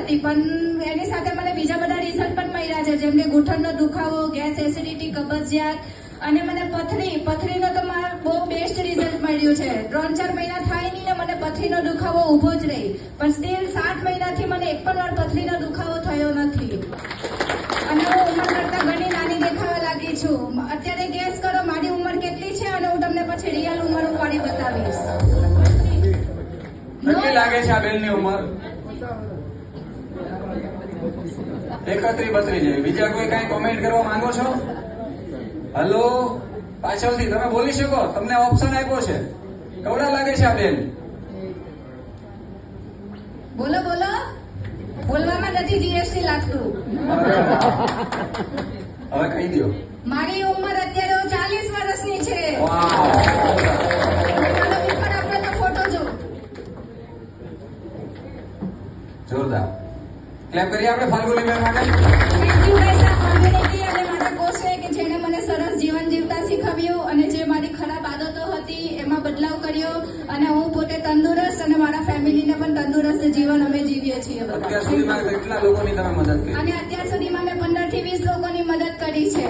હતી, પણ એની સાથે મને બીજા બધા રિઝલ્ટ પણ મળ્યા છે, જેમ કે ઘૂંટણનો દુખાવો, ગેસ, એસિડિટી, કબજિયાત અને મને પથરીનો તો મારે બહુ બેસ્ટ રિઝલ્ટ મળ્યું છે. 3-4 મહિના થાય નહીં ને મને પથરીનો દુખાવો ઊભો જ રહી, પણ સ્ટીલ 7 મહિનાથી મને એક પણ વાર પથરીનો દુખાવો થયો નથી. અને હું ઉંમર કરતા ઘણી નાની દેખાવા લાગી છું. અત્યારે ગેસ કરો મારી ઉંમર કેટલી છે, અને હું તમને પછી રિયલ ઉંમર ઉપાડી બતાવીશ. કેટલી લાગે છે આ બેનની ઉંમર? 31-32 જેવી. બીજા કોઈ કઈ કોમેન્ટ કરવા માંગો છો? હલો, પાછળથી તમે બોલી શકો, તમને ઓપ્શન આપ્યો છે. કેવડા લાગે છે આ બેન? બોલો બોલો, બોલવામાં નથી જીએસટી લાગતું. હવે કહી દો. મારી ઉંમર અત્યારે 40 વર્ષની છે. વાહ, આપણે તો ફોટો જો. જોરદાર. ક્લેપ કરીએ આપણે ફાલ્ગુની બેન માટે. થેન્ક યુ ગાઈસ, આ કોમ્યુનિટી અને મારા કોચે કે જેણે મને સરસ જીવન જીવતા શીખવ્યું અને જે મારી ખરાબ આદતો હતી એમાં બદલાવ કર્યો, અને હું પોતે તંદુરસ્ત અને મારા ફેમિલીને પણ તંદુરસ્ત જીવન અમે જીવીએ છીએ. અત્યાર સુધીમાં કેટલા લોકોની તમે મદદ કરી? અને અત્યાર સુધીમાં મેં 15 થી 20 લોકોની મદદ કરી છે.